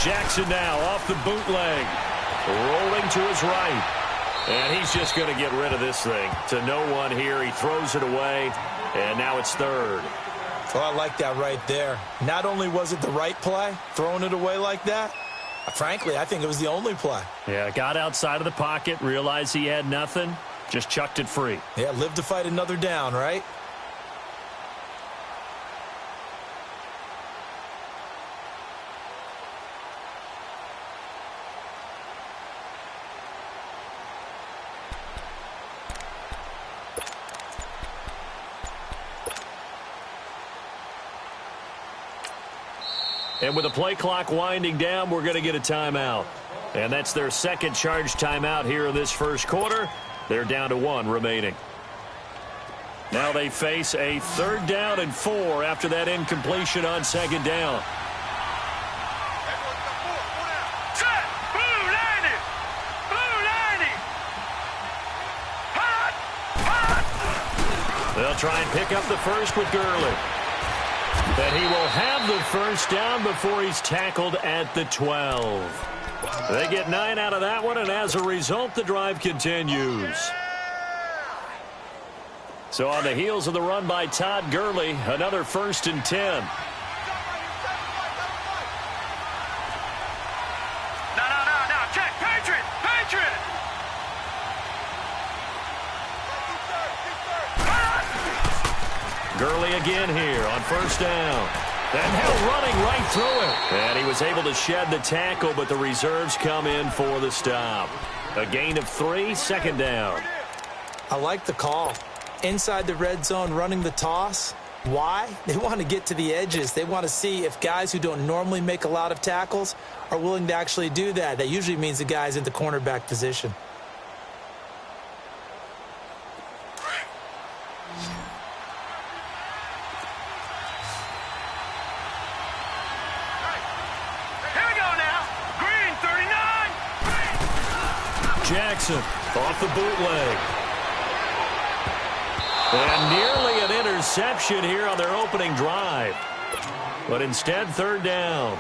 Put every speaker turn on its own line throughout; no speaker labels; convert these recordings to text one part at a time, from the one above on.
Jackson now off the bootleg. Rolling to his right. And he's just going to get rid of this thing. To no one here. He throws it away. And now it's third.
Well, I like that right there. Not only was it the right play, throwing it away like that, frankly, I think it was the only play.
Yeah, got outside of the pocket, realized he had nothing, just chucked it free.
Yeah, live to fight another down, right?
And with the play clock winding down, we're going to get a timeout. And that's their second charge timeout here in this first quarter. They're down to 1 remaining. Now they face a 3rd down and 4 after that incompletion on 2nd down. They'll try and pick up the first with Gurley. And he will have the first down before he's tackled at the 12. They get 9 out of that one, and as a result, the drive continues. So on the heels of the run by Todd Gurley, another 1st and 10.
No, check, Patriot!
Gurley again here on 1st down. And Hill running right through it. And he was able to shed the tackle, but the reserves come in for the stop. A gain of 3, 2nd down.
I like the call. Inside the red zone, running the toss. Why? They want to get to the edges. They want to see if guys who don't normally make a lot of tackles are willing to actually do that. That usually means the guy's in the cornerback position.
Jackson off the bootleg. And nearly an interception here on their opening drive. But instead, 3rd down.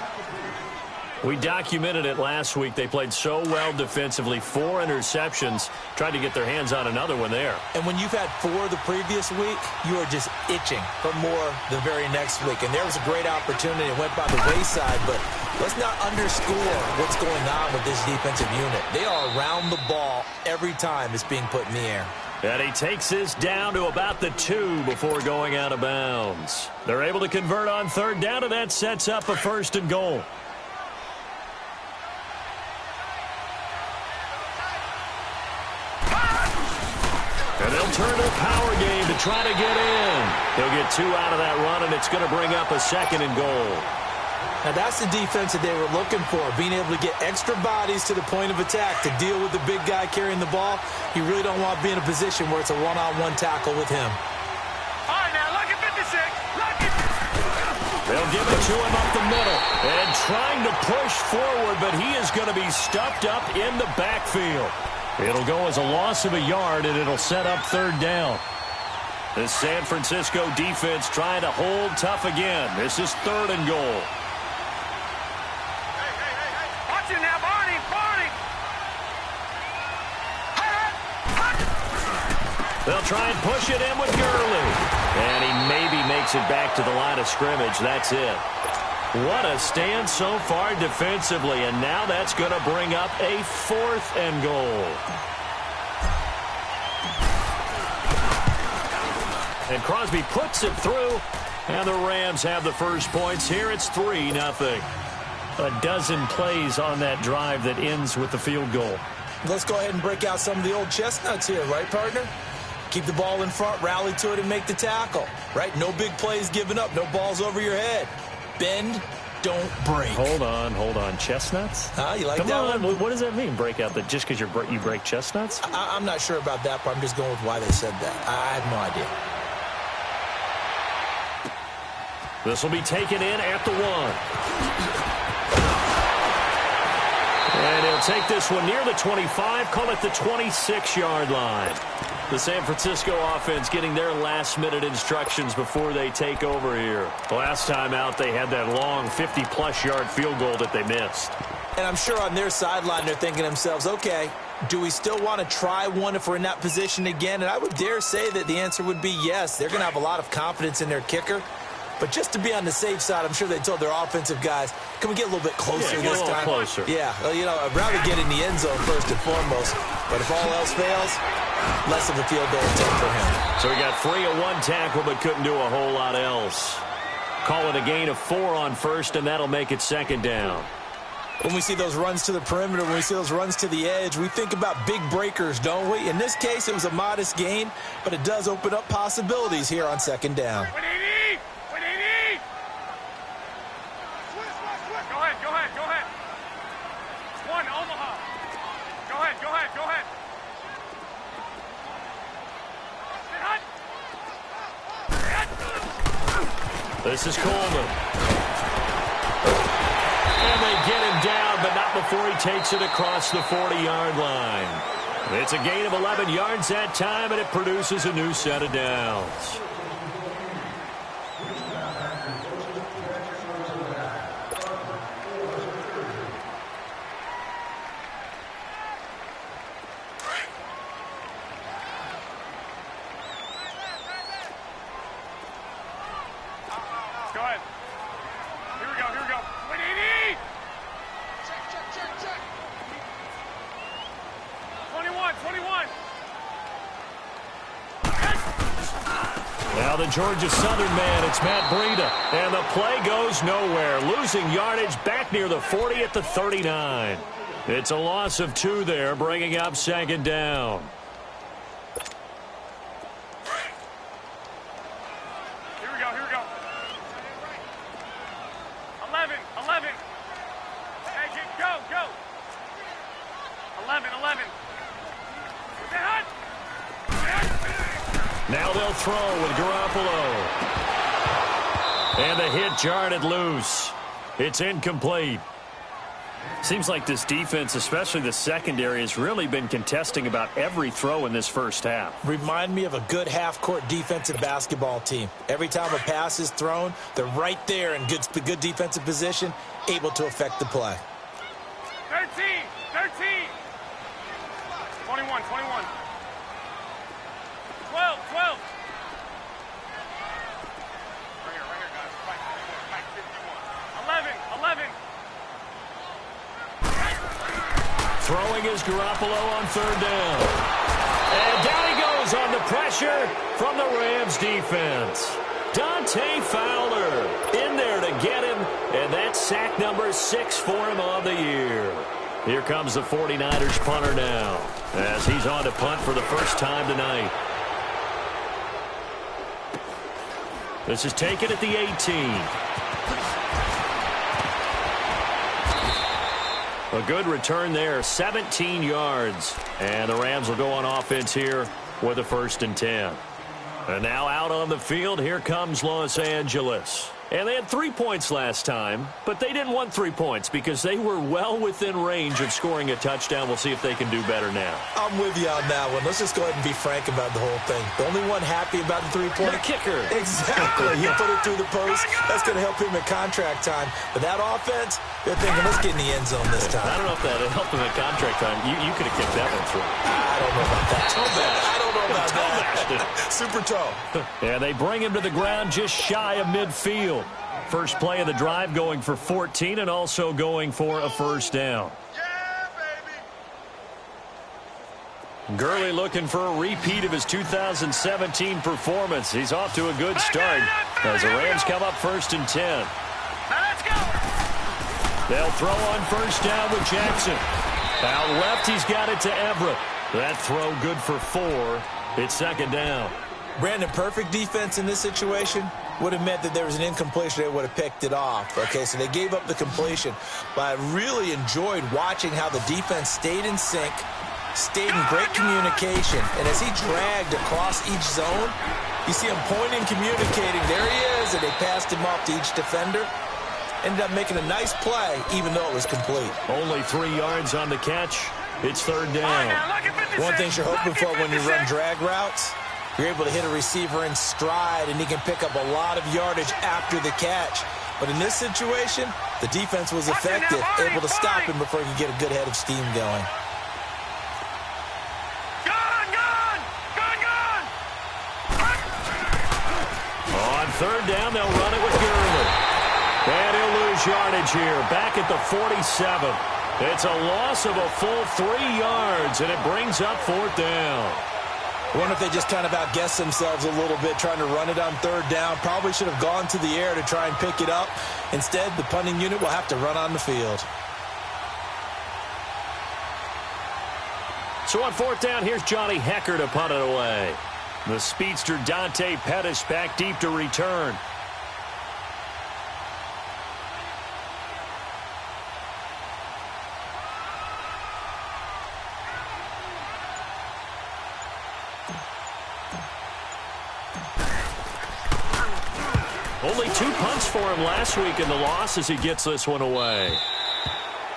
We documented it last week. They played so well defensively. 4 interceptions. Tried to get their hands on another one there.
And when you've had 4 the previous week, you are just itching for more the very next week. And there was a great opportunity. It went by the wayside, but let's not underscore what's going on with this defensive unit. They are around the ball every time it's being put in the air.
And he takes this down to about the 2 before going out of bounds. They're able to convert on 3rd down, and that sets up a 1st and goal. And they'll turn to a power game to try to get in. He'll get 2 out of that run, and it's going to bring up a 2nd and goal.
Now, that's the defense that they were looking for, being able to get extra bodies to the point of attack to deal with the big guy carrying the ball. You really don't want to be in a position where it's a one-on-one tackle with him.
All right, now, look at 56. Look at...
They'll give it to him up the middle. And trying to push forward, but he is going to be stuffed up in the backfield. It'll go as a loss of a yard, and it'll set up 3rd down. The San Francisco defense trying to hold tough again. This is 3rd and goal.
Watch it now, Barney!
They'll try and push it in with Gurley. And he maybe makes it back to the line of scrimmage. That's it. What a stand so far defensively, and now that's going to bring up a 4th and goal. And Crosby puts it through, and the Rams have the first points here. It's 3-0. A dozen plays on that drive that ends with the field goal.
Let's go ahead and break out some of the old chestnuts here, right, partner? Keep the ball in front, rally to it, and make the tackle, right? No big plays given up, no balls over your head. Bend, don't break.
Hold on. Chestnuts?
You like
Come
that
on.
one?
What does that mean, break out? That just because you break chestnuts?
I'm not sure about that, but I'm just going with why they said that. I have no idea.
This will be taken in at the 1. And he'll take this one near the 25, call it the 26-yard line. The San Francisco offense getting their last-minute instructions before they take over here. Last time out, they had that long 50-plus yard field goal that they missed.
And I'm sure on their sideline they're thinking to themselves, okay, do we still want to try one if we're in that position again? And I would dare say that the answer would be yes. They're going to have a lot of confidence in their kicker. But just to be on the safe side, I'm sure they told their offensive guys, can we get a little bit closer this time?
Closer.
Yeah, well, you know, I'd rather get in the end zone first and foremost. But if all else fails, less of a field goal attempt for him.
So he got free of one tackle but couldn't do a whole lot else. Call it a gain of 4 on first, and that'll make it second down.
When we see those runs to the perimeter, when we see those runs to the edge, we think about big breakers, don't we? In this case, it was a modest gain, but it does open up possibilities here on second down.
Go ahead. One, Omaha. Go ahead.
This is Coleman. And they get him down, but not before he takes it across the 40-yard line. It's a gain of 11 yards that time, and it produces a new set of downs.
Go ahead. Here we go. Winnie! Check. 21.
Now the Georgia Southern man, it's Matt Breida. And the play goes nowhere. Losing yardage back near the 40 at the 39. It's a loss of 2 there, bringing up second down.
Here we go. 11. Hey, go. 11.
Now they'll throw with Garoppolo. And the hit jarred it loose. It's incomplete. Seems like this defense, especially the secondary, has really been contesting about every throw in this first half.
Remind me of a good half-court defensive basketball team. Every time a pass is thrown, they're right there in good defensive position, able to affect the play.
13. 21. 12. Right here, guys. Fight 51. 11.
Throwing is Garoppolo on third down. And down he goes on the pressure from the Rams defense. Dante Fowler in there to get him, and that's sack number 6 for him on the year. Here comes the 49ers punter now, as he's on to punt for the first time tonight. This is taken at the 18. A good return there, 17 yards. And the Rams will go on offense here with a 1st and 10. And now out on the field, here comes Los Angeles. And they had 3 points last time, but they didn't want 3 points because they were well within range of scoring a touchdown. We'll see if they can do better now.
I'm with you on that one. Let's just go ahead and be frank about the whole thing. The only one happy about the 3-point?
The kicker.
Exactly. He put it through the post. That's going to help him at contract time. But that offense, they're thinking, let's get in the end zone this time.
I don't know if that helped him at contract time. You could have kicked that one through.
I don't know about that. I don't know about that. Super toe.
And they bring him to the ground just shy of midfield. First play of the drive going for 14 and also going for a 1st down.
Yeah, baby.
Gurley looking for a repeat of his 2017 performance. He's off to a good start as the Rams come up 1st and 10.
Now let's go.
They'll throw on 1st down with Jackson. Out left, he's got it to Everett. That throw good for 4. It's 2nd down.
Brandon, perfect defense in this situation would have meant that there was an incompletion. They would have picked it off. Okay, so they gave up the completion. But I really enjoyed watching how the defense stayed in sync, stayed in great communication. And as he dragged across each zone, you see him pointing, communicating. There he is, and they passed him off to each defender. Ended up making a nice play, even though it was complete.
Only 3 yards on the catch. It's third
All right,
down.
now, look at 56.
One thing you're hoping
Look
for
at
when you run
56.
drag routes, you're able to hit a receiver in stride, and he can pick up a lot of yardage after the catch. But in this situation, the defense was effective, able to stop him before he could get a good head of steam going.
On third down, they'll run it with Gurley. And he'll lose yardage here, back at the 47. It's a loss of a full 3 yards, and it brings up fourth down.
I wonder if they just kind of outguessed themselves a little bit trying to run it on third down. Probably should have gone to the air to try and pick it up. Instead, the punting unit will have to run on the field.
So on fourth down, here's Johnny Hecker to punt it away. The speedster Dante Pettis back deep to return. Only 2 punts for him last week in the loss as he gets this one away.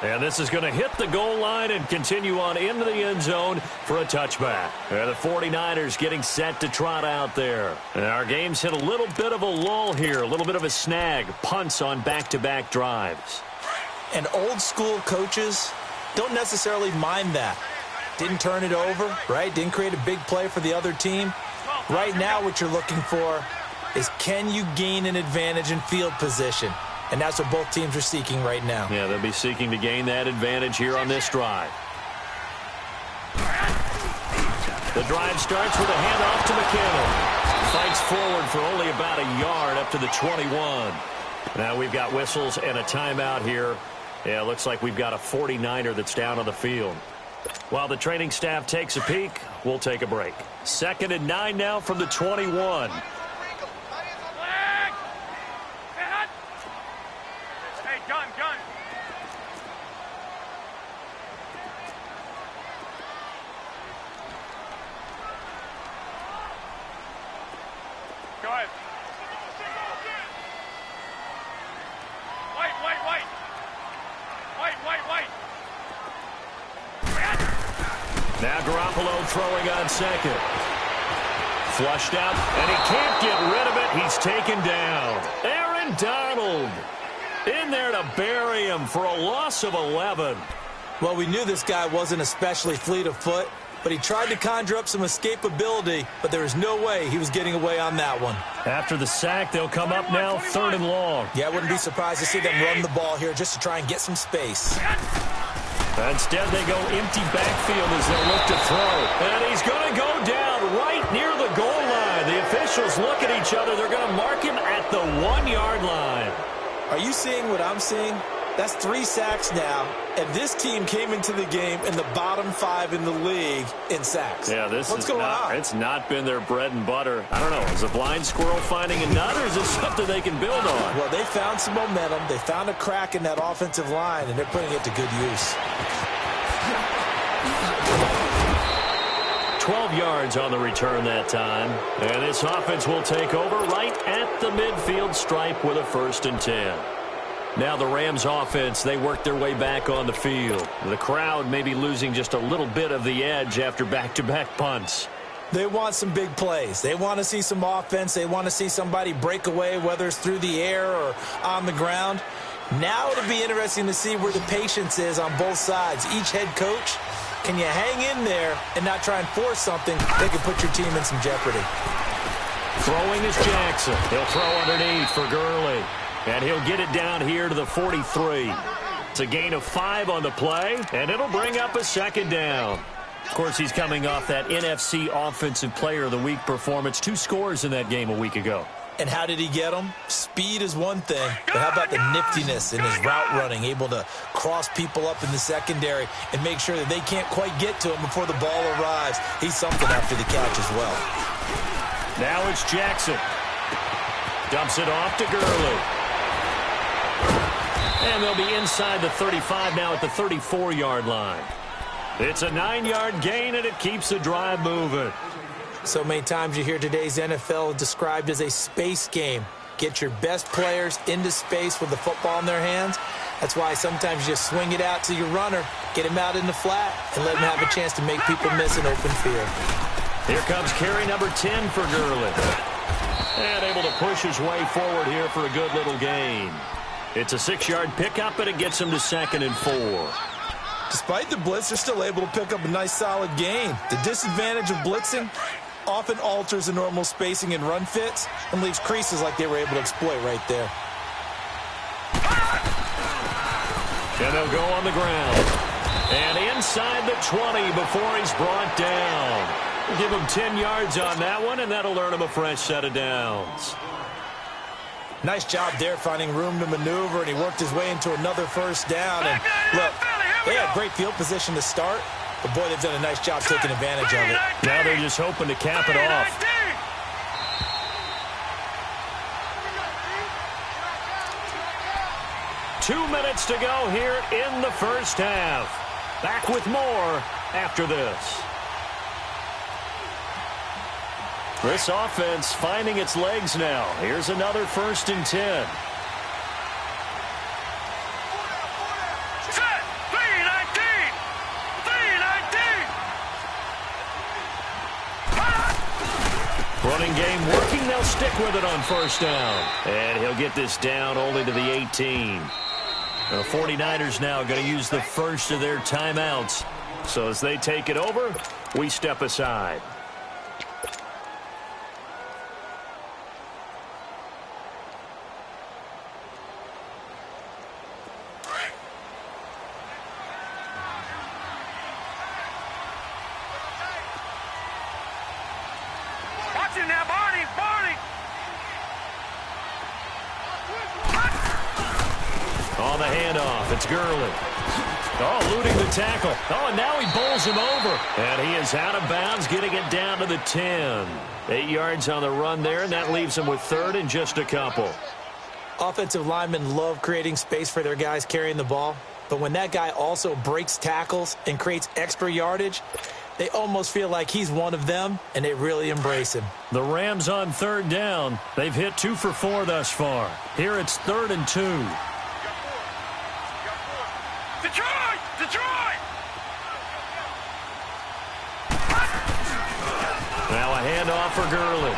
And this is going to hit the goal line and continue on into the end zone for a touchback. And the 49ers getting set to trot out there. And our game's hit a little bit of a lull here, a little bit of a snag. Punts on back-to-back drives.
And old-school coaches don't necessarily mind that. Didn't turn it over, right? Didn't create a big play for the other team. Right now what you're looking for is, can you gain an advantage in field position? And that's what both teams are seeking right now.
Yeah, they'll be seeking to gain that advantage here on this drive. The drive starts with a handoff to McKinnon. Fights forward for only about a yard up to the 21. Now we've got whistles and a timeout here. Yeah, it looks like we've got a 49er that's down on the field. While the training staff takes a peek, we'll take a break. 2nd and 9 now from the 21.
Gun. Go ahead. White.
Now Garoppolo throwing on second. Flushed out, and he can't get rid of it. He's taken down. Aaron Donald in there to bury him for a loss of 11.
Well, we knew this guy wasn't especially fleet of foot, but he tried to conjure up some escapability, but there was no way he was getting away on that one.
After the sack, they'll come up now 3rd and long.
Yeah, I wouldn't be surprised to see them run the ball here just to try and get some space.
Instead, they go empty backfield as they look to throw. And he's going to go down right near the goal line. The officials look at each other. They're going to mark him at the 1-yard line.
Are you seeing what I'm seeing? That's 3 sacks now, and this team came into the game in the bottom 5 in the league in sacks.
Yeah,
What's going on?
It's not been their bread and butter. I don't know. Is a blind squirrel finding a nut, or is it something they can build on?
Well, they found some momentum. They found a crack in that offensive line, and they're putting it to good use.
12 yards on the return that time. And this offense will take over right at the midfield stripe with a 1st and 10. Now the Rams offense, they work their way back on the field. The crowd may be losing just a little bit of the edge after back-to-back punts.
They want some big plays. They want to see some offense. They want to see somebody break away, whether it's through the air or on the ground. Now it'll be interesting to see where the patience is on both sides. Each head coach, can you hang in there and not try and force something that can put your team in some jeopardy?
Throwing is Jackson. He'll throw underneath for Gurley. And he'll get it down here to the 43. It's a gain of 5 on the play, and it'll bring up a 2nd down. Of course, he's coming off that NFC Offensive Player of the Week performance. 2 scores in that game a week ago.
And how did he get them? Speed is one thing, but how about the niftiness in his route running, able to cross people up in the secondary and make sure that they can't quite get to him before the ball arrives. He's something after the catch as well.
Now it's Jackson. Dumps it off to Gurley. And they'll be inside the 35 now at the 34-yard line. It's a 9-yard gain, and it keeps the drive moving.
So many times you hear today's NFL described as a space game. Get your best players into space with the football in their hands. That's why sometimes you just swing it out to your runner, get him out in the flat, and let him have a chance to make people miss an open field.
Here comes carry number 10 for Gurley. And able to push his way forward here for a good little gain. It's a 6-yard pickup, and it gets him to 2nd and 4.
Despite the blitz, they're still able to pick up a nice solid gain. The disadvantage of blitzing often alters the normal spacing and run fits and leaves creases like they were able to exploit right there.
And they'll go on the ground. And inside the 20 before he's brought down. Give him 10 yards on that one, and that'll earn him a fresh set of downs.
Nice job there finding room to maneuver, and he worked his way into another first down. And look, they had great field position to start, but boy, they've done a nice job taking advantage of it.
Now they're just hoping to cap it off. Two minutes to go here in the first half. Back with more after this. This offense finding its legs now. Here's another 1st and 10. Running game working. They'll stick with it on 1st down. And he'll get this down only to the 18. The 49ers now going to use the first of their timeouts. So as they take it over, we step aside. On the handoff, it's Gurley. Oh, eluding the tackle. Oh, and now he bowls him over. And he is out of bounds, getting it down to the 10. 8 yards on the run there, and that leaves him with 3rd and just a couple.
Offensive linemen love creating space for their guys carrying the ball. But when that guy also breaks tackles and creates extra yardage, they almost feel like he's one of them, and they really embrace him.
The Rams on 3rd down. They've hit 2 for 4 thus far. Here it's 3rd and 2.
Detroit! Detroit!
Now a handoff for Gurley.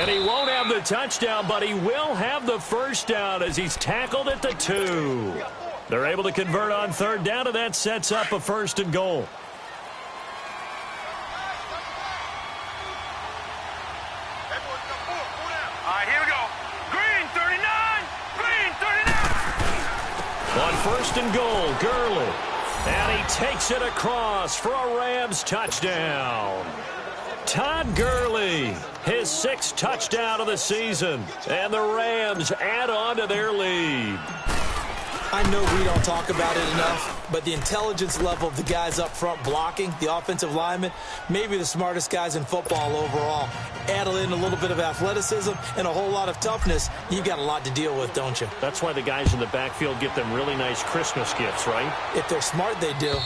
And he won't have the touchdown, but he will have the 1st down as he's tackled at the 2. They're able to convert on 3rd down, and that sets up a 1st and goal.
All right, here we go. Green 39! Green 39!
On 1st and goal, Gurley. And he takes it across for a Rams touchdown. Todd Gurley, his 6th touchdown of the season. And the Rams add on to their lead.
I know we don't talk about it enough, but the intelligence level of the guys up front blocking, the offensive linemen, maybe the smartest guys in football overall. Add in a little bit of athleticism and a whole lot of toughness, you've got a lot to deal with, don't you?
That's why the guys in the backfield get them really nice Christmas gifts, right?
If they're smart, they do.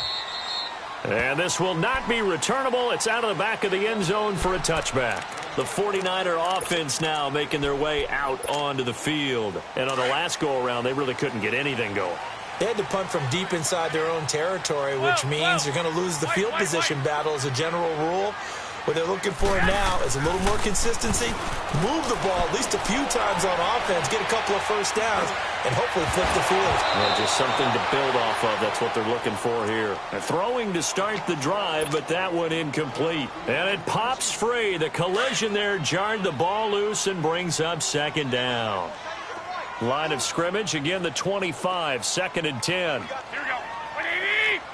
And this will not be returnable. It's out of the back of the end zone for a touchback. The 49er offense now making their way out onto the field. And on the last go-around, they really couldn't get anything going.
They had to punt from deep inside their own territory, which means they're going to lose the field position battle as a general rule. What they're looking for now is a little more consistency, move the ball at least a few times on offense, get a couple of 1st downs, and hopefully flip the field.
Yeah, just something to build off of. That's what they're looking for here. And throwing to start the drive, but that one incomplete. And it pops free. The collision there jarred the ball loose and brings up 2nd down. Line of scrimmage, again the 25, 2nd and 10.
Here we go. 180!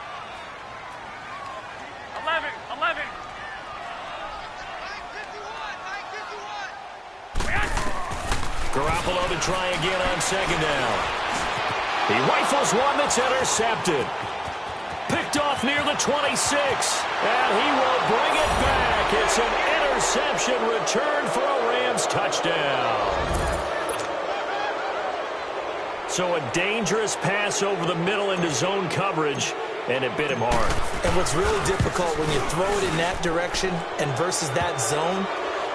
11, 11.
Garoppolo to try again on 2nd down. He rifles one that's intercepted. Picked off near the 26. And he will bring it back. It's an interception return for a Rams touchdown. So a dangerous pass over the middle into zone coverage, and it bit him hard.
And what's really difficult when you throw it in that direction and versus that zone,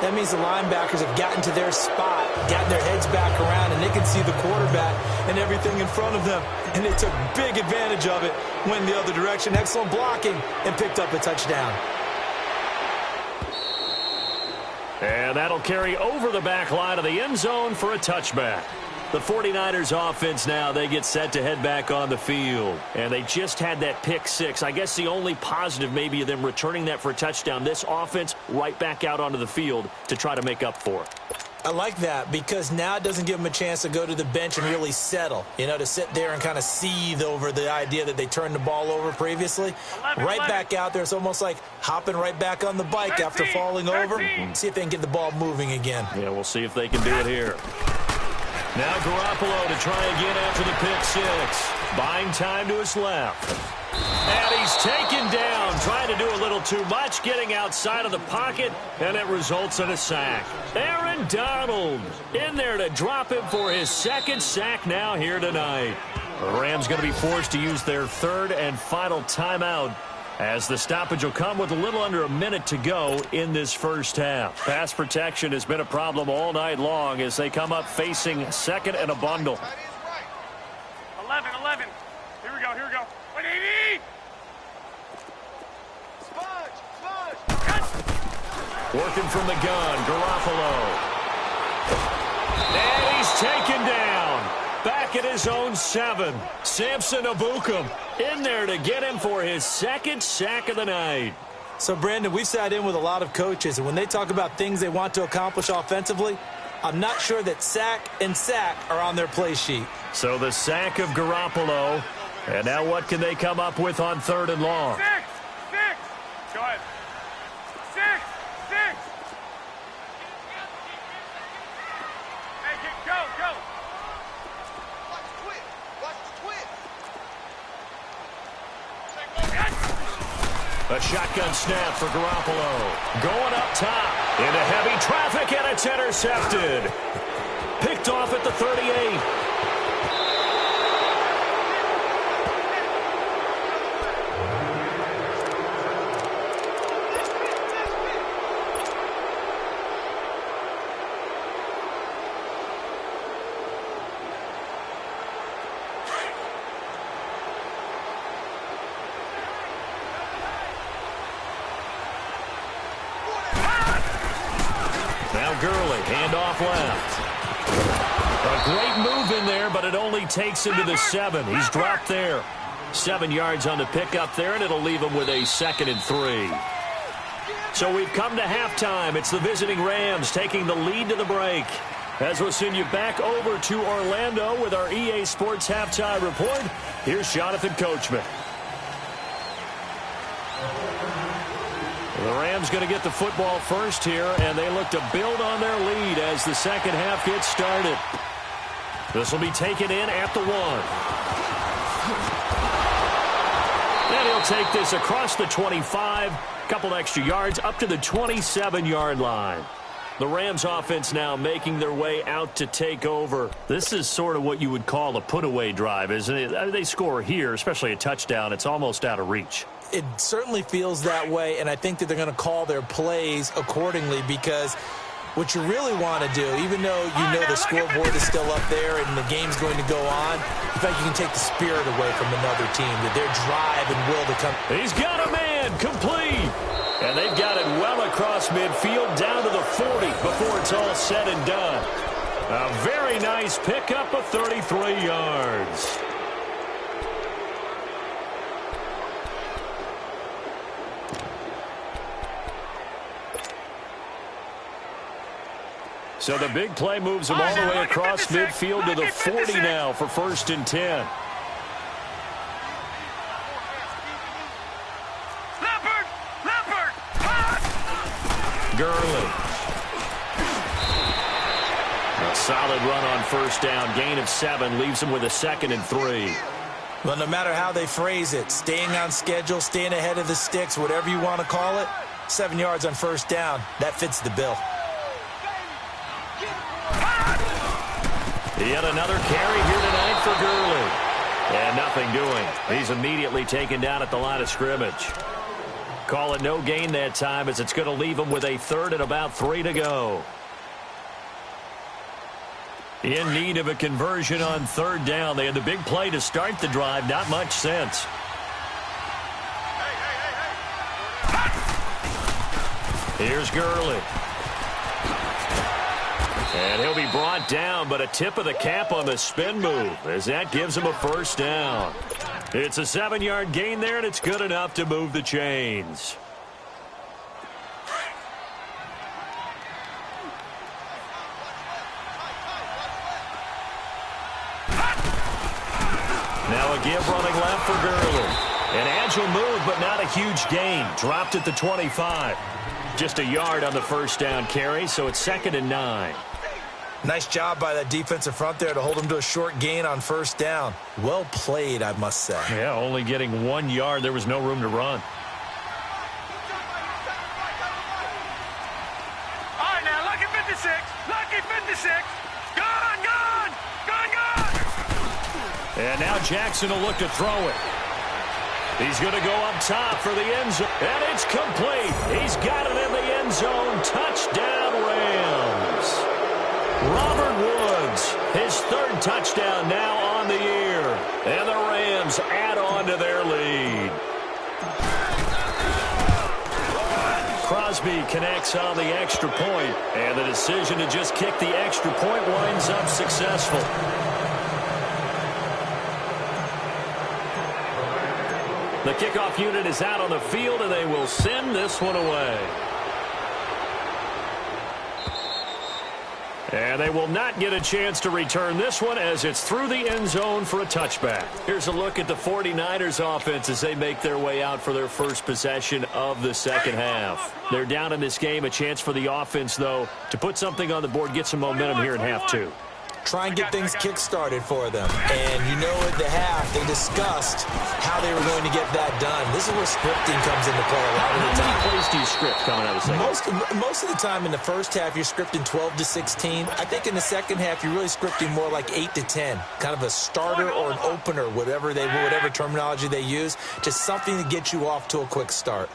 That means the linebackers have gotten to their spot, gotten their heads back around, and they can see the quarterback and everything in front of them. And they took big advantage of it, went the other direction, excellent blocking, and picked up a touchdown.
And that'll carry over the back line of the end zone for a touchback. The 49ers offense now, they get set to head back on the field. And they just had that pick six. I guess the only positive maybe of them returning that for a touchdown. This offense right back out onto the field to try to make up for it.
I like that because now it doesn't give them a chance to go to the bench and really settle. You know, to sit there and kind of seethe over the idea that they turned the ball over previously. Right back out there. It's almost like hopping right back on the bike after falling over. See if they can get the ball moving again.
Yeah, we'll see if they can do it here. Now Garoppolo to try again after the pick six. Buying time to his left. And he's taken down, trying to do a little too much, getting outside of the pocket, and it results in a sack. Aaron Donald in there to drop him for his second sack now here tonight. The Rams going to be forced to use their third and final timeout, as the stoppage will come with a little under a minute to go in this first half. Pass protection has been a problem all night long as they come up facing second and a bundle.
11. Here we go. 180.
Working from the gun, Garoppolo. And he's taken down. Back at his own 7. Samson Ebukam in there to get him for his second sack of the night.
So, Brandon, we've sat in with a lot of coaches, and when they talk about things they want to accomplish offensively, I'm not sure that sack and sack are on their play sheet.
So the sack of Garoppolo. And now what can they come up with on third and long?
6. Go ahead. 6. Hey, go.
A shotgun snap for Garoppolo. Going up top into heavy traffic, and it's intercepted. Picked off at the 38. Gurley, handoff left. A great move in there, but it only takes him to the 7. He's dropped there. 7 yards on the pickup there, and it'll leave him with a 2nd and 3. So we've come to halftime. It's the visiting Rams taking the lead to the break. As we'll send you back over to Orlando with our EA Sports Halftime Report, here's Jonathan Coachman. The Rams going to get the football first here, and they look to build on their lead as the second half gets started. This will be taken in at the 1. And he'll take this across the 25, couple extra yards up to the 27-yard line. The Rams offense now making their way out to take over. This is sort of what you would call a put-away drive, isn't it? They score here, especially a touchdown. It's almost out of reach.
It certainly feels that way, and I think that they're going to call their plays accordingly because what you really want to do, even though you know the scoreboard is still up there and the game's going to go on, in fact, you can take the spirit away from another team, that their drive and will to come.
He's got a man, complete. And they've got it well across midfield down to the 40 before it's all said and done. A very nice pickup of 33 yards. So the big play moves him all the way across midfield to the 40 now for 1st and 10. Gurley. A solid run on first down. Gain of 7 leaves him with a 2nd and 3.
Well, no matter how they phrase it, staying on schedule, staying ahead of the sticks, whatever you want to call it, 7 yards on first down, that fits the bill.
Yet another carry here tonight for Gurley. And nothing doing. He's immediately taken down at the line of scrimmage. Call it no gain that time as it's going to leave them with a third and about 3 to go. In need of a conversion on third down. They had the big play to start the drive. Not much sense. Here's Gurley. And he'll be brought down, but a tip of the cap on the spin move as that gives him a first down. It's a 7-yard gain there, and it's good enough to move the chains. Now a give running left for Gurley. An agile move, but not a huge gain. Dropped at the 25. Just a yard on the first down carry, so it's 2nd and 9.
Nice job by that defensive front there to hold him to a short gain on first down. Well played, I must say.
Yeah, only getting 1 yard. There was no room to run.
All right, now, lucky 56. Lucky 56. Gone, gone. Gone, gone.
And now Jackson will look to throw it. He's going to go up top for the end zone. And it's complete. He's got it in the end zone. Touchdown, Rams. Robert Woods, his 3rd touchdown now on the year. And the Rams add on to their lead. Crosby connects on the extra point, and the decision to just kick the extra point winds up successful. The kickoff unit is out on the field, and they will send this one away. And they will not get a chance to return this one as it's through the end zone for a touchback. Here's a look at the 49ers offense as they make their way out for their first possession of the second half. They're down in this game. A chance for the offense, though, to put something on the board, get some momentum here in half 2.
Try and get things kick-started for them. And you know at the half, they discussed how they were going to get that done. This is where scripting comes into play a lot of the time.
How many plays do you script coming out of the second?
Most of the time in the first half, you're scripting 12 to 16. I think in the second half, you're really scripting more like 8 to 10. Kind of a starter or an opener, whatever terminology they use. Just something to get you off to a quick start.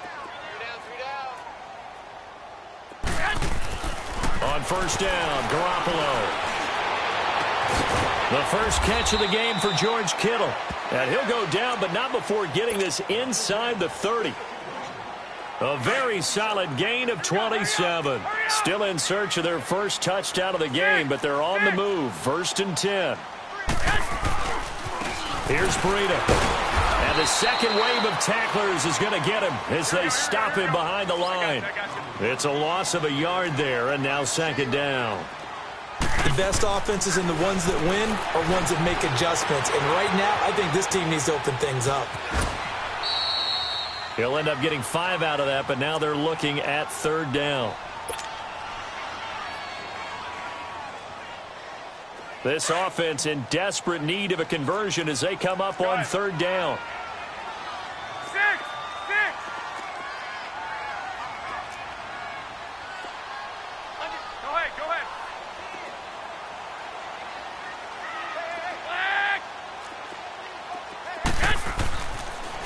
On first down, Garoppolo. The first catch of the game for George Kittle. And he'll go down, but not before getting this inside the 30. A very solid gain of 27. Still in search of their first touchdown of the game, but they're on the move. 1st and 10. Here's Breida. And the second wave of tacklers is going to get him as they stop him behind the line. It's a loss of a yard there, and now 2nd down.
The best offenses and the ones that win are ones that make adjustments. And right now, I think this team needs to open things up.
He'll end up getting 5 out of that, but now they're looking at 3rd down. This offense in desperate need of a conversion as they come up on 3rd down.
6. Go ahead.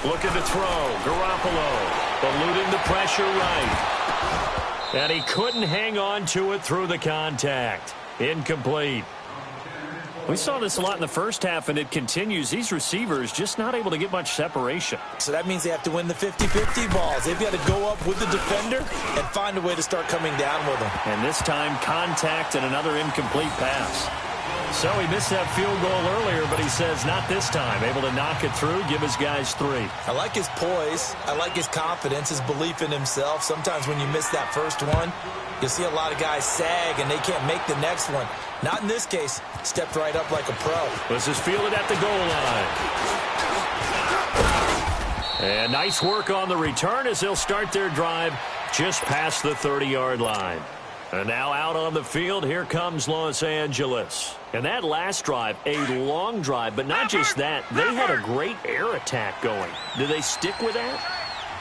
Looking to throw. Garoppolo eluding the pressure right. And he couldn't hang on to it through the contact. Incomplete. We saw this a lot in the first half, and it continues. These receivers just not able to get much separation.
So that means they have to win the 50-50 balls. They've got to go up with the defender and find a way to start coming down with them.
And this time, contact and another incomplete pass. So he missed that field goal earlier, but he says not this time. Able to knock it through, give his guys 3.
I like his poise. I like his confidence, his belief in himself. Sometimes when you miss that first one, you'll see a lot of guys sag and they can't make the next one. Not in this case. Stepped right up like a pro.
This is fielded at the goal line. And nice work on the return as they'll start their drive just past the 30-yard line. And now out on the field, here comes Los Angeles. And that last drive, a long drive, but not just that. They had a great air attack going. Do they stick with that?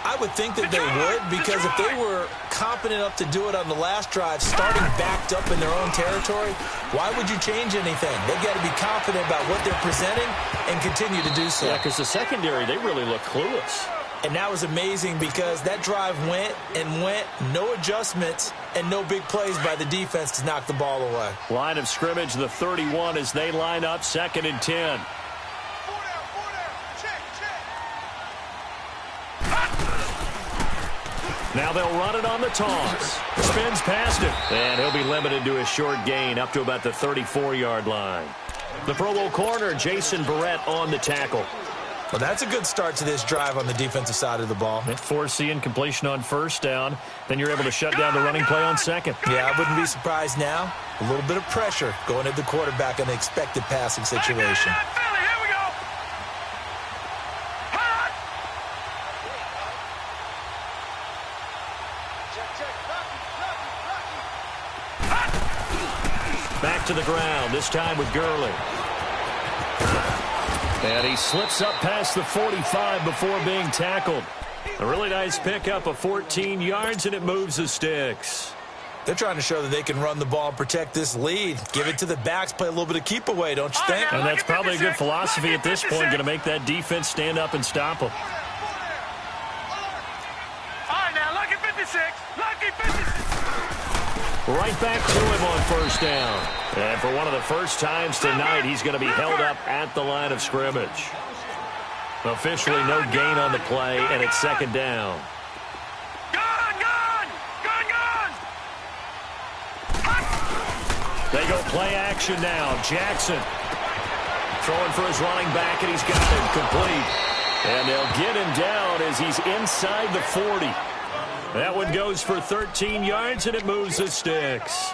I would think that they would, because if they were confident enough to do it on the last drive, starting backed up in their own territory, why would you change anything? They've got to be confident about what they're presenting and continue to do so.
Yeah, because the secondary, they really look clueless.
And that was amazing because that drive went and went, no adjustments, and no big plays by the defense to knock the ball away.
Line of scrimmage, the 31 as they line up, 2nd and 10. Now they'll run it on the toss. Spins past it. And he'll be limited to a short gain up to about the 34-yard line. The Pro Bowl corner, Jason Barrett, on the tackle.
Well, that's a good start to this drive on the defensive side of the ball.
Forcing incompletion on 1st down. Then you're able to shut down the running play on 2nd.
Yeah, I wouldn't be surprised now. A little bit of pressure going at the quarterback in the expected passing situation.
Back to the ground, this time with Gurley. And he slips up past the 45 before being tackled. A really nice pickup of 14 yards, and it moves the sticks.
They're trying to show that they can run the ball and protect this lead. Give it to the backs, play a little bit of keep away, don't you think?
And that's probably a good philosophy at this point, going to make that defense stand up and stop them.
All right, now, lucky 56. Lucky 56.
Right back to him on 1st down. And for one of the first times tonight, he's going to be held up at the line of scrimmage. Officially no gain on the play, and it's 2nd down. They go play action now. Jackson throwing for his running back, and he's got him complete. And they'll get him down as he's inside the 40. That one goes for 13 yards, and it moves the sticks.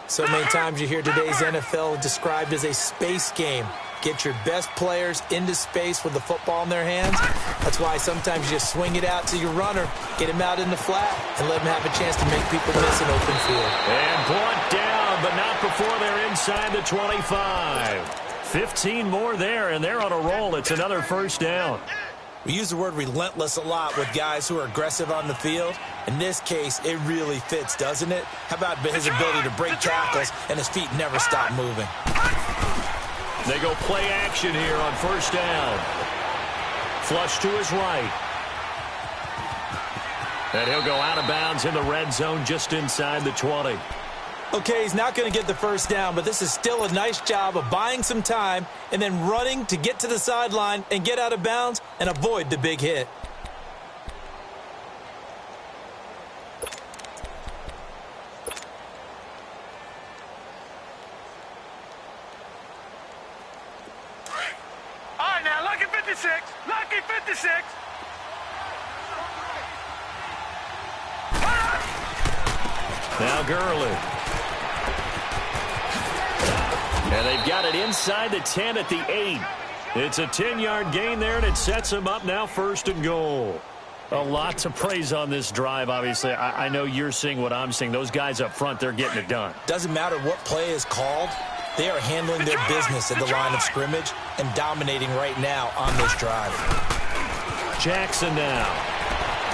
So many times you hear today's NFL described as a space game. Get your best players into space with the football in their hands. That's why sometimes you just swing it out to your runner, get him out in the flat, and let him have a chance to make people miss an open field.
And brought down, but not before they're inside the 25. 15 more there, and they're on a roll. It's another 1st down.
We use the word relentless a lot with guys who are aggressive on the field. In this case, it really fits, doesn't it? How about his ability to break tackles and his feet never stop moving?
They go play action here on 1st down. Flush to his right. And he'll go out of bounds in the red zone just inside the 20.
Okay, he's not going to get the 1st down, but this is still a nice job of buying some time and then running to get to the sideline and get out of bounds and avoid the big hit.
All right, now, lucky 56. Lucky 56.
Now Gurley. And they've got it inside the 10 at the 8. It's a 10-yard gain there, and it sets them up now 1st and goal. A lot to praise on this drive, obviously. I know you're seeing what I'm seeing. Those guys up front, they're getting it done.
Doesn't matter what play is called. They are handling their business at the line of scrimmage and dominating right now on this drive.
Jackson now.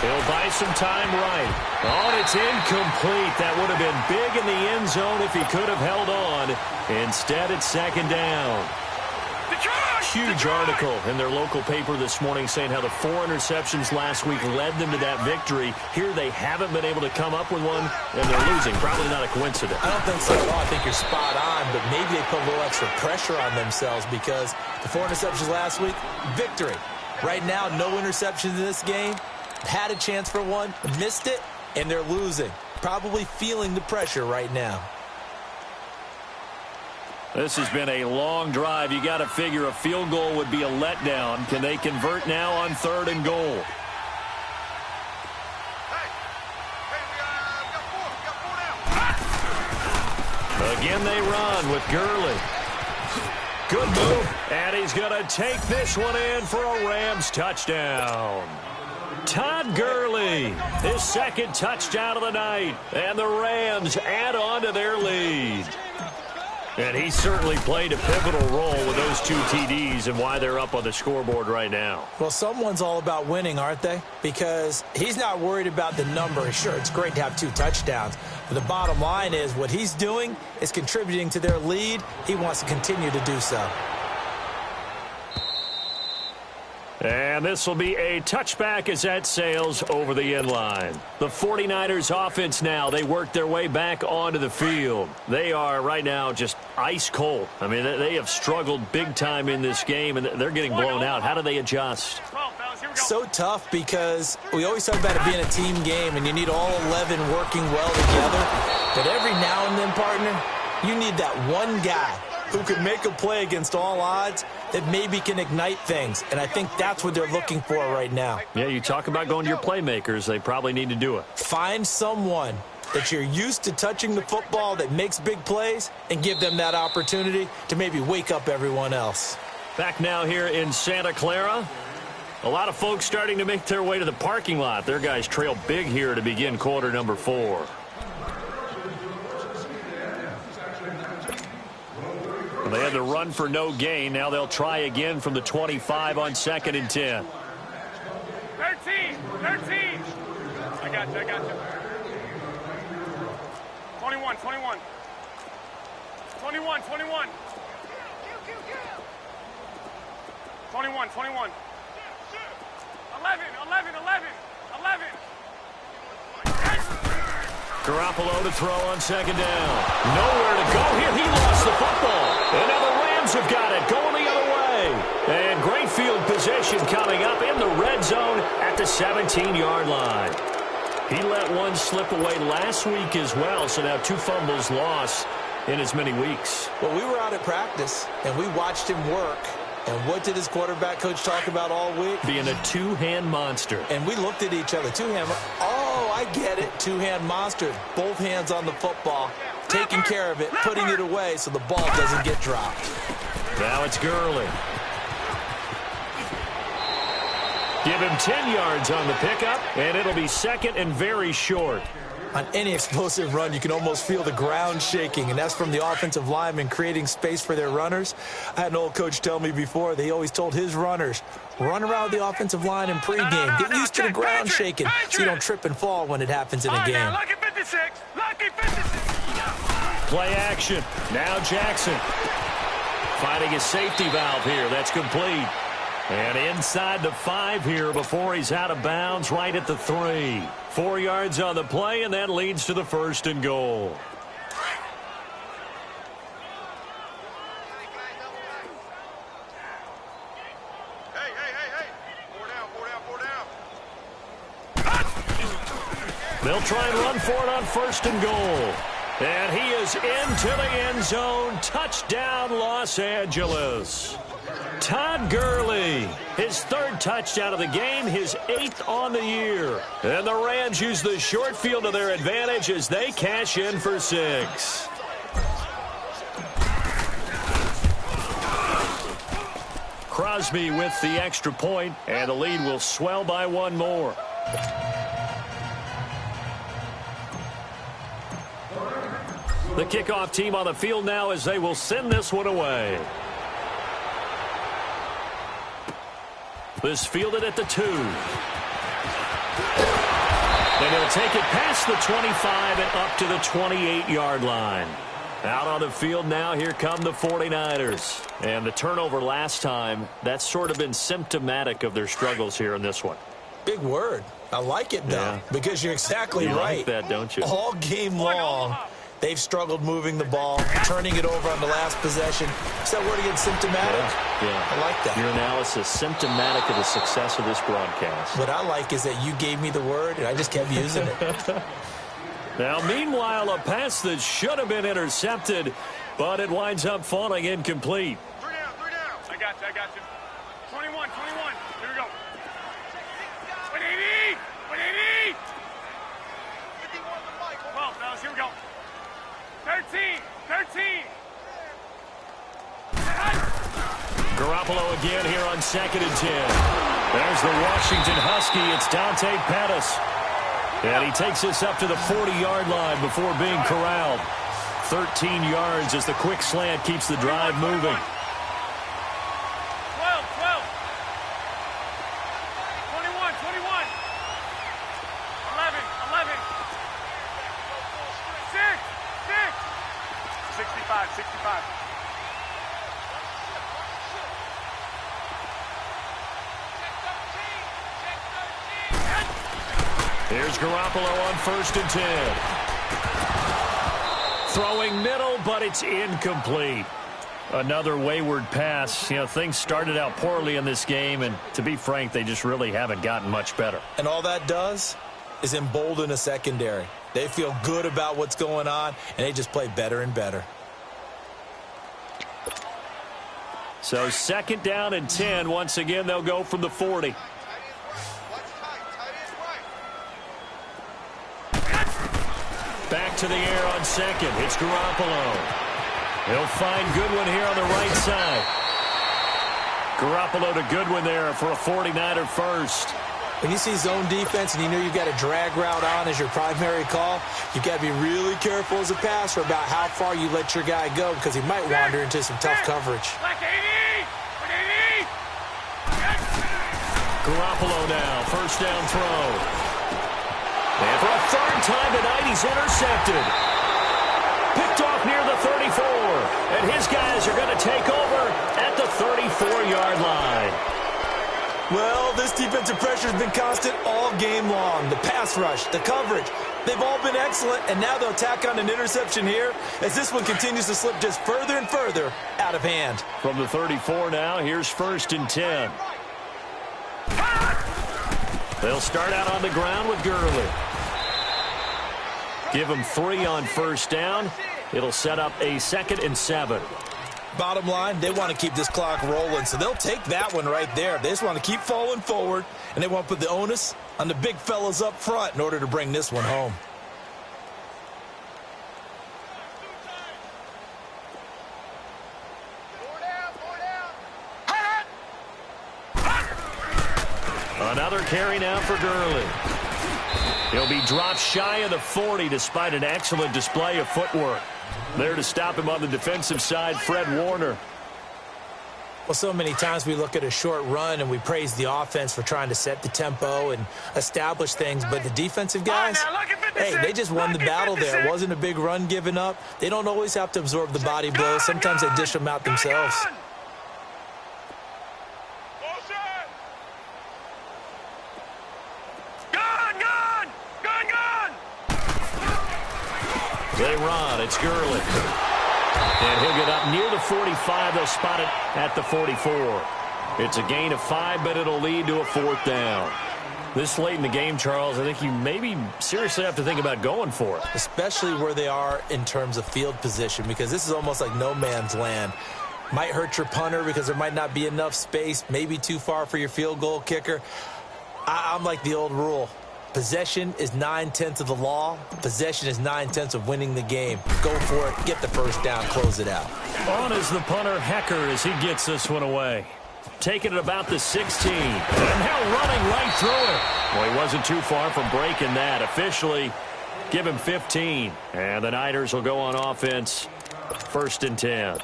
He'll buy some time right. Oh, and it's incomplete. That would have been big in the end zone if he could have held on. Instead, it's 2nd down. Huge article in their local paper this morning saying how the 4 interceptions last week led them to that victory. Here they haven't been able to come up with one, and they're losing. Probably not a coincidence.
I don't think so at all. I think you're spot on, but maybe they put a little extra pressure on themselves because the 4 interceptions last week, victory. Right now, no interceptions in this game. Had a chance for one, missed it, and they're losing. Probably feeling the pressure right now.
This has been a long drive. You got to figure a field goal would be a letdown. Can they convert now on 3rd and goal? Again they run with Gurley. Good move. And he's going to take this one in for a Rams touchdown. Todd Gurley, his 2nd touchdown of the night. And the Rams add on to their lead. And he certainly played a pivotal role with those 2 TDs and why they're up on the scoreboard right now.
Well, someone's all about winning, aren't they? Because he's not worried about the number. Sure, it's great to have 2 touchdowns. But the bottom line is what he's doing is contributing to their lead. He wants to continue to do so.
And this will be a touchback as that sails over the end line. The 49ers offense now, they work their way back onto the field. They are right now just ice cold. I mean, they have struggled big time in this game, and they're getting blown out. How do they adjust?
So tough because we always talk about it being a team game, and you need all 11 working well together. But every now and then, partner, you need that one guy who can make a play against all odds that maybe can ignite things. And I think that's what they're looking for right now.
Yeah, you talk about going to your playmakers. They probably need to do it.
Find someone that you're used to touching the football that makes big plays and give them that opportunity to maybe wake up everyone else.
Back now here in Santa Clara. A lot of folks starting to make their way to the parking lot. Their guys trail big here to begin quarter number 4. Well, they had to run for no gain. Now they'll try again from the 25 on 2nd and 10.
13. I got you. 21. 21. 11.
Garoppolo to throw on 2nd down. Nowhere to go here. He lost the football. And now the Rams have got it, going the other way. And great field position coming up in the red zone at the 17-yard line. He let one slip away last week as well, so now 2 fumbles lost in as many weeks.
Well, we were out at practice, and we watched him work. And what did his quarterback coach talk about all week?
Being a two-hand monster.
And we looked at each other. Two-hand. Oh, I get it. Two-hand monster. Both hands on the football, taking care of it, putting it away so the ball doesn't get dropped.
Now it's Gurley. Give him 10 yards on the pickup, and it'll be 2nd and very short.
On any explosive run, you can almost feel the ground shaking, and that's from the offensive linemen creating space for their runners. I had an old coach tell me before, they always told his runners, run around the offensive line in pregame. Get used to the ground shaking so you don't trip and fall when it happens in a game.
Lucky 56. Lucky 56.
Play action. Now Jackson. Finding his safety valve here. That's complete. And inside the 5 here before he's out of bounds right at the 3. 4 yards on the play, and that leads to the 1st and goal.
Hey. 4 down.
They'll try and run for it on 1st and goal. And he is into the end zone. Touchdown, Los Angeles. Todd Gurley, his 3rd touchdown of the game, his 8th on the year. And the Rams use the short field to their advantage as they cash in for 6. Crosby with the extra point, and the lead will swell by 1 more. The kickoff team on the field now as they will send this one away. This fielded at the 2. And he'll take it past the 25 and up to the 28-yard line. Out on the field now, here come the 49ers. And the turnover last time, that's sort of been symptomatic of their struggles here in this one.
Big word. I like it, though, because you're exactly right.
Like that, don't you?
All game long, they've struggled moving the ball, turning it over on the last possession. Is that word again, symptomatic?
Yeah.
I like that.
Your analysis, symptomatic of the success of this broadcast.
What I like is that you gave me the word, and I just kept using it.
Now, meanwhile, a pass that should have been intercepted, but it winds up falling incomplete.
3 down. I got you. 21. Here we go. 180. 12, fellas, here we go. 13.
Garoppolo again here on 2nd and 10. There's the Washington Husky. It's Dante Pettis. And he takes us up to the 40-yard line before being corralled. 13 yards as the quick slant keeps the drive moving.
12. 21. 11. 6. 65.
Here's Garoppolo on 1st and 10. Throwing middle, but it's incomplete. Another wayward pass. You know, things started out poorly in this game, and to be frank, they just really haven't gotten much better.
And all that does is embolden a secondary. They feel good about what's going on, and they just play better and better.
So 2nd down and 10. Once again, they'll go from the 40. Back to the air on 2nd. It's Garoppolo. He'll find Goodwin here on the right side. Garoppolo to Goodwin there for a 49er first.
When you see zone defense and you know you've got a drag route on as your primary call, you've got to be really careful as a passer about how far you let your guy go because he might wander into some tough coverage.
Garoppolo now, 1st down throw. And for a 3rd time tonight, he's intercepted. Picked off near the 34. And his guys are going to take over at the 34-yard line.
Well, this defensive pressure has been constant all game long. The pass rush, the coverage, they've all been excellent, and now they'll tack on an interception here as this one continues to slip just further and further out of hand.
From the 34 now, here's 1st and 10. They'll start out on the ground with Gurley. Give him 3 on 1st down. It'll set up a 2nd and 7.
Bottom line, they want to keep this clock rolling, so they'll take that one right there. They just want to keep falling forward, and they want to put the onus on the big fellas up front in order to bring this one home.
Another carry now for Gurley. He'll be dropped shy of the 40 despite an excellent display of footwork. There to stop him on the defensive side, Fred Warner.
Well, so many times we look at a short run and we praise the offense for trying to set the tempo and establish things, but the defensive guys, hey, they just won the battle there. It wasn't a big run given up. They don't always have to absorb the body blows. Sometimes they dish them out themselves.
They run. It's Gurley. And he'll get up near the 45. They'll spot it at the 44. It's a gain of 5, but it'll lead to a 4th down. This late in the game, Charles, I think you maybe seriously have to think about going for it.
Especially where they are in terms of field position, because this is almost like no man's land. Might hurt your punter because there might not be enough space, maybe too far for your field goal kicker. I'm like the old rule. Possession is 9/10 of the law. Possession is 9/10 of winning the game. Go for it. Get the 1st down. Close it out.
On is the punter, Hecker, as he gets this one away. Taking it about the 16. And now running right through it. Well, he wasn't too far from breaking that. Officially, give him 15. And the Niners will go on offense. 1st and 10.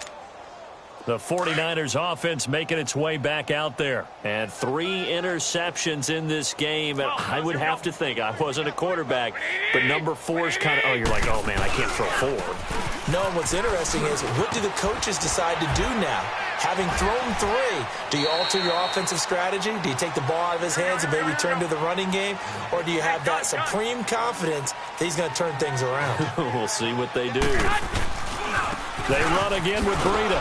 The 49ers offense making its way back out there. And 3 interceptions in this game. And I would have to think, I wasn't a quarterback, but number 4 is kind of, oh, you're like, oh, man, I can't throw 4.
No, what's interesting is what do the coaches decide to do now? Having thrown 3, do you alter your offensive strategy? Do you take the ball out of his hands and maybe turn to the running game? Or do you have that supreme confidence that he's going to turn things around?
We'll see what they do. They run again with Breida.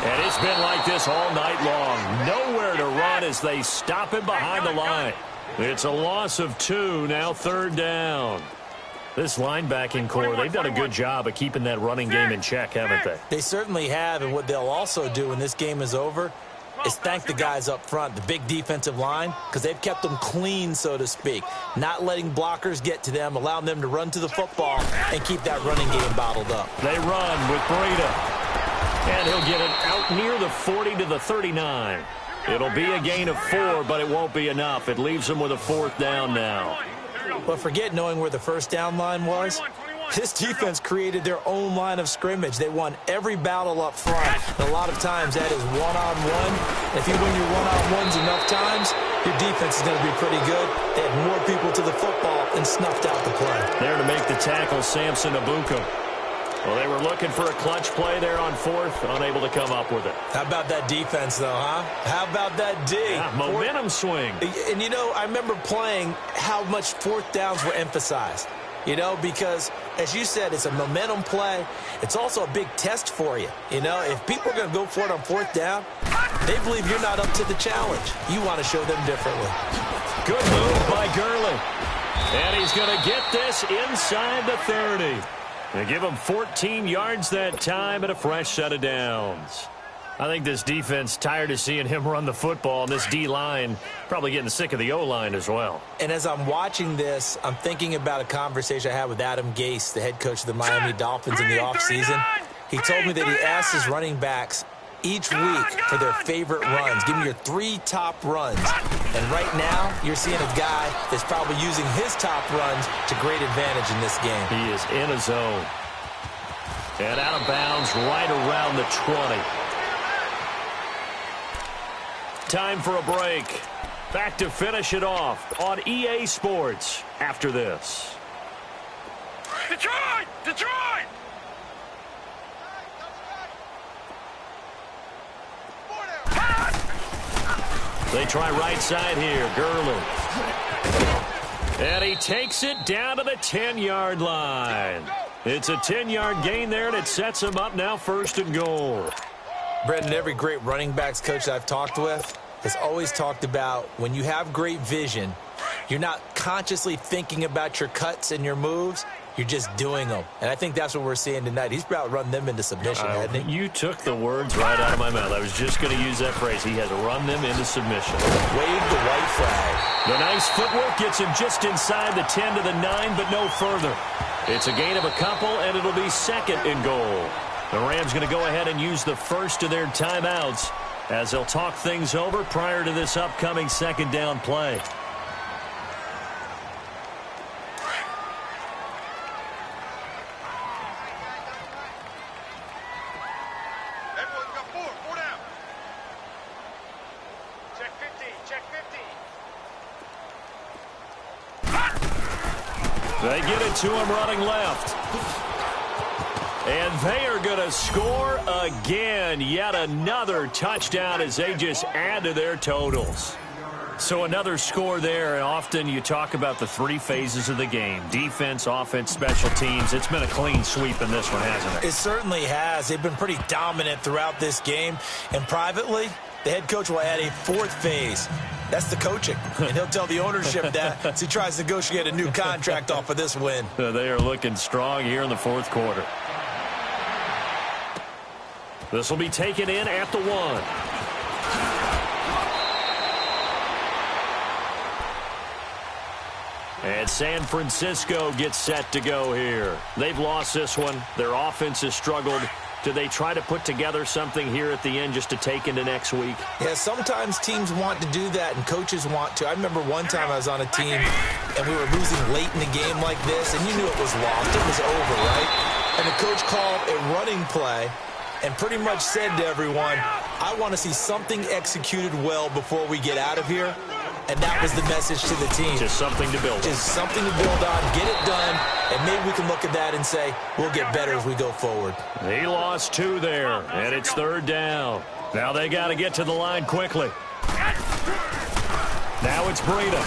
And it's been like this all night long. Nowhere to run as they stop him behind the line. It's a loss of 2, now 3rd down. This linebacking core, they've done a good job of keeping that running game in check, haven't they?
They certainly have, and what they'll also do when this game is over is thank the guys up front, the big defensive line, because they've kept them clean, so to speak. Not letting blockers get to them, allowing them to run to the football and keep that running game bottled up.
They run with Breida. And he'll get it out near the 40 to the 39. It'll be a gain of 4, but it won't be enough. It leaves them with a 4th down now.
But forget knowing where the 1st down line was. This defense created their own line of scrimmage. They won every battle up front. And a lot of times that is one-on-one. If you win your one-on-ones enough times, your defense is going to be pretty good. They had more people to the football and snuffed out the play.
There to make the tackle, Samson Abuka. Well, they were looking for a clutch play there on fourth, unable to come up with it.
How about that defense, though, huh? How about that D?
Yeah, momentum swing.
And, you know, I remember playing how much fourth downs were emphasized. You know, because, as you said, it's a momentum play. It's also a big test for you. You know, if people are going to go for it on fourth down, they believe you're not up to the challenge. You want to show them differently.
Good move by Gurley. And he's going to get this inside the 30. They give him 14 yards that time and a fresh set of downs. I think this defense tired of seeing him run the football, and this D-line probably getting sick of the O-line as well.
And as I'm watching this, I'm thinking about a conversation I had with Adam Gase, the head coach of the Miami Dolphins in the offseason. He told me that he asked his running backs each week for their favorite runs. Give me your 3 top runs. And right now, you're seeing a guy that's probably using his top runs to great advantage in this game.
He is in a zone. And out of bounds right around the 20. Time for a break. Back to finish it off on EA Sports after this.
Detroit! Detroit!
They try right side here. Gurley. And he takes it down to the 10-yard line. It's a 10-yard gain there, and it sets him up now 1st and goal.
Brendan, every great running backs coach I've talked with has always talked about when you have great vision, you're not consciously thinking about your cuts and your moves. You're just doing them. And I think that's what we're seeing tonight. He's about to run them into submission, hasn't he?
You took the words right out of my mouth. I was just going to use that phrase. He has run them into submission.
Wave the white flag.
The nice footwork gets him just inside the 10 to the 9, but no further. It's a gain of a couple, and it'll be 2nd and goal. The Rams going to go ahead and use the first of their timeouts as they'll talk things over prior to this upcoming 2nd down play.
Everyone's got 4 down. Check 50, check 50.
They get it to him running left. And they are going to score again. Yet another touchdown as they just add to their totals. So another score there. And often you talk about the 3 phases of the game. Defense, offense, special teams. It's been a clean sweep in this one, hasn't it?
It certainly has. They've been pretty dominant throughout this game. And privately, the head coach will add a 4th phase. That's the coaching. And he'll tell the ownership that as he tries to negotiate a new contract off of this win.
They are looking strong here in the 4th quarter. This will be taken in at the 1. And San Francisco gets set to go here. They've lost this one. Their offense has struggled. Do they try to put together something here at the end just to take into next week?
Yeah, sometimes teams want to do that and coaches want to. I remember one time I was on a team and we were losing late in the game like this, and you knew it was lost. It was over, right? And the coach called a running play and pretty much said to everyone, I want to see something executed well before we get out of here. And that was the message to the team.
Just something to build on.
Just something to build on, get it done, and maybe we can look at that and say, we'll get better as we go forward.
He lost 2 there, and it's 3rd down. Now they got to get to the line quickly. Now it's Breida.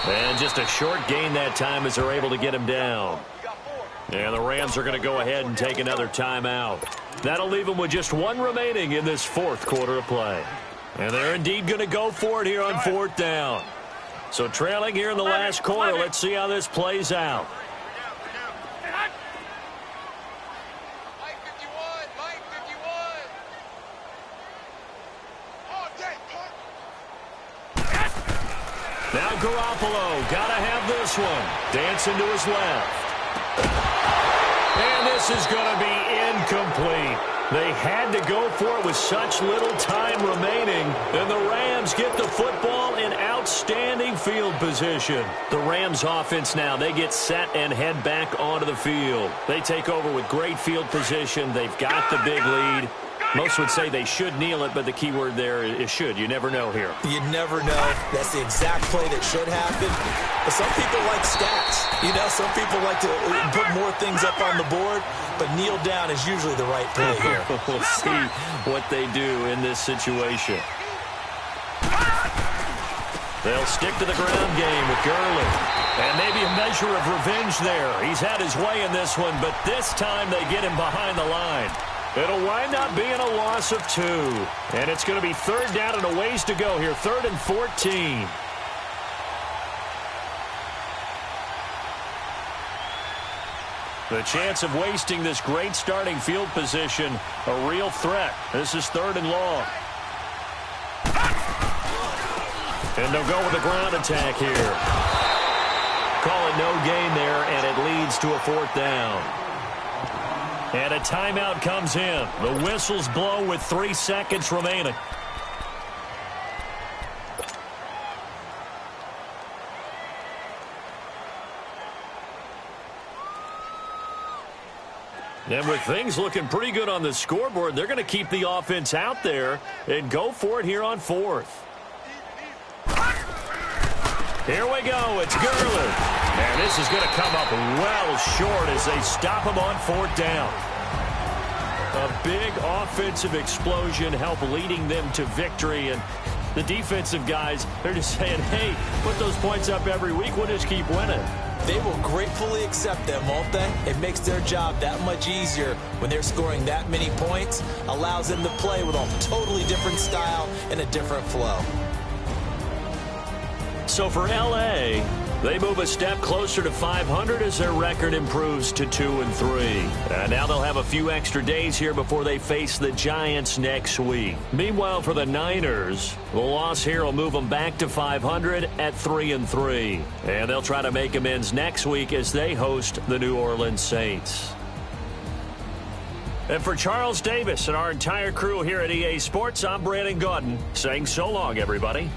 And just a short gain that time as they're able to get him down. And the Rams are going to go ahead and take another timeout. That'll leave them with just 1 remaining in this 4th quarter of play. And they're indeed going to go for it here on 4th down. So trailing here in the last quarter, let's see how this plays out.
Mike 51, Mike 51. Oh, dang,
Now Garoppolo, got to have this one. Dancing to his left. And this is going to be incomplete. They had to go for it with such little time remaining. And the Rams get the football in outstanding field position. The Rams offense now, they get set and head back onto the field. They take over with great field position. They've got the big lead. Most would say they should kneel it, but the key word there is should. You never know here.
You never know. That's the exact play that should happen. But some people like stats. You know, some people like to put more things up on the board, but kneel down is usually the right play here.
We'll see what they do in this situation. They'll stick to the ground game with Gurley. And maybe a measure of revenge there. He's had his way in this one, but this time they get him behind the line. It'll wind up being a loss of 2. And it's going to be third down and a ways to go here. 3rd and 14. The chance of wasting this great starting field position, a real threat. This is 3rd and long. And they'll go with a ground attack here. Call it no gain there, and it leads to a 4th down. And a timeout comes in. The whistles blow with 3 seconds remaining. And with things looking pretty good on the scoreboard, they're going to keep the offense out there and go for it here on 4th. Here we go. It's Gurley. And this is going to come up well short as they stop him on 4th down. A big offensive explosion help leading them to victory. And the defensive guys, they're just saying, hey, put those points up every week. We'll just keep winning.
They will gratefully accept them, won't they? It makes their job that much easier when they're scoring that many points. Allows them to play with a totally different style and a different flow.
So for L.A., they move a step closer to 500 as their record improves to 2-3. And now they'll have a few extra days here before they face the Giants next week. Meanwhile, for the Niners, the loss here will move them back to 500 at 3-3. And they'll try to make amends next week as they host the New Orleans Saints. And for Charles Davis and our entire crew here at EA Sports, I'm Brandon Gaudin saying so long, everybody.